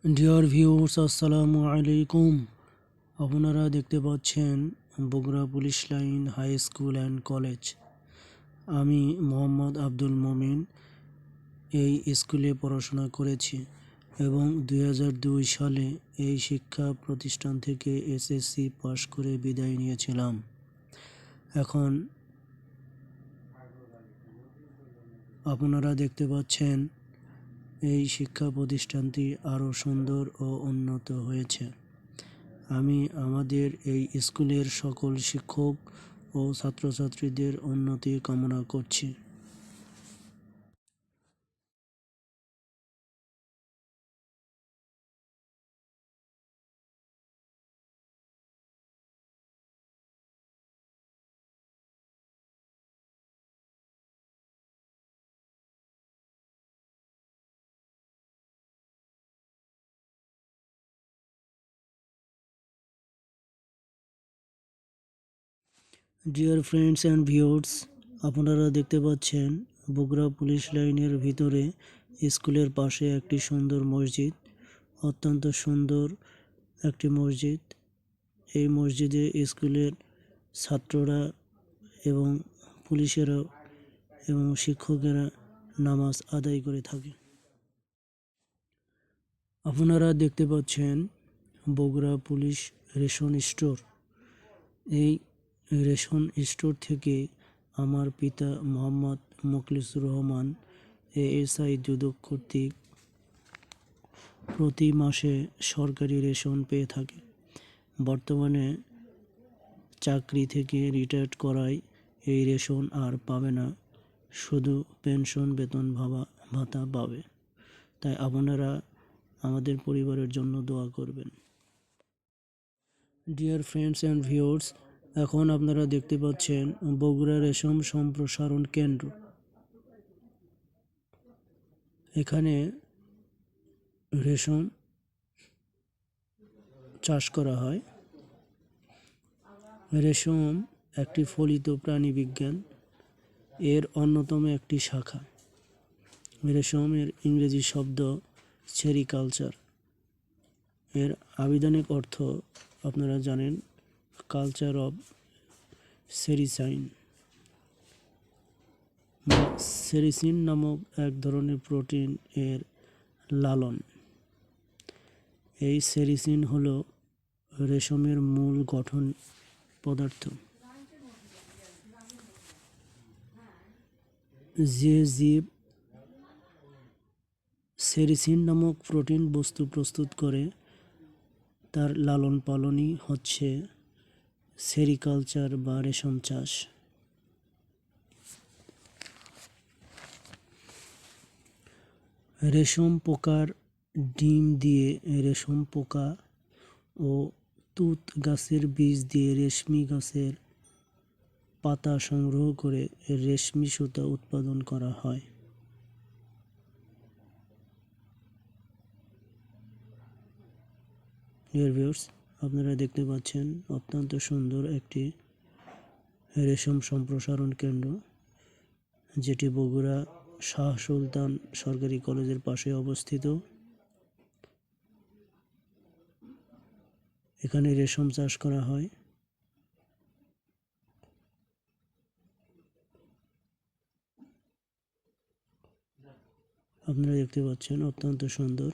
Dear viewers, আসসালামু আলাইকুম। আপনারা দেখতে পাচ্ছেন Bogura police line high school and college. আমি মোহাম্মদ আব্দুল মমিন এই স্কুলে পড়াশোনা করেছি এবং 2002 সালে এই শিক্ষা প্রতিষ্ঠান থেকে এসএসসি পাশ করে বিদায় নিয়েছিলাম। এখন আপনারা দেখতে পাচ্ছেন এই শিক্ষা প্রতিষ্ঠানটি আরও সুন্দর ও উন্নত হয়েছে। আমি আমাদের এই স্কুলের সকল শিক্ষক ও ছাত্রছাত্রীদের উন্নতি কামনা করছি। ডিয়ার ফ্রেন্ডস অ্যান্ড ভিউয়ার্স, আপনারা দেখতে পাচ্ছেন বগুড়া পুলিশ লাইনের ভিতরে স্কুলের পাশে একটি সুন্দর মসজিদ, অত্যন্ত সুন্দর একটি মসজিদ। এই মসজিদে স্কুলের ছাত্ররা এবং পুলিশেরা এবং শিক্ষকেরা নামাজ আদায় করে থাকে। আপনারা দেখতে পাচ্ছেন বগুড়া পুলিশ রেশন স্টোর। এই রেশন স্টোর থেকে আমার পিতা মোহাম্মদ মোখলিসুর রহমান এএসআই দুদক কর্তৃক প্রতি মাসে সরকারি রেশন পেয়ে থাকে। বর্তমানে চাকরি থেকে রিটায়ার্ড করায় এই রেশন আর পাবে না, শুধু পেনশন বেতন ভাতা পাবে। তাই আপনারা আমাদের পরিবারের জন্য দোয়া করবেন। ডিয়ার ফ্রেন্ডস অ্যান্ড ভিউয়ার্স, এখন আপনারা দেখতে পাচ্ছেন বগুড়া রেশম সম্প্রসারণ কেন্দ্র। এখানে রেশম চাষ করা হয়। রেশম একটি ফলিত প্রাণী বিজ্ঞান, এর অন্যতম একটি শাখা। রেশমের ইংরেজি শব্দ সেরিকালচার। এর আবিধানিক অর্থ আপনারা জানেন, কালচার অফ সেরিসাইন। সেরিসিন নামক এক ধরনের প্রোটিন এর লালন। এই সেরিসিন হলো রেশমের মূল গঠন পদার্থ। যে জীব সেরিসিন নামক প্রোটিন বস্তু প্রস্তুত করে তার লালন পালনই হচ্ছে সেরিকালচার বা রেশম চাষ। রেশম পোকার ডিম দিয়ে রেশম পোকা ও তুঁত গাছের বীজ দিয়ে রেশমি গাছের পাতা সংগ্রহ করে রেশমি সুতা উৎপাদন করা হয়। ডিয়ার ভিউয়ার্স, আপনারা দেখতে পাচ্ছেন অত্যন্ত সুন্দর একটি রেশম সম্প্রসারণ কেন্দ্র, যেটি বগুড়া শাহ সুলতান সরকারি কলেজের পাশে অবস্থিত। এখানে রেশম চাষ করা হয়। আপনারা দেখতে পাচ্ছেন অত্যন্ত সুন্দর।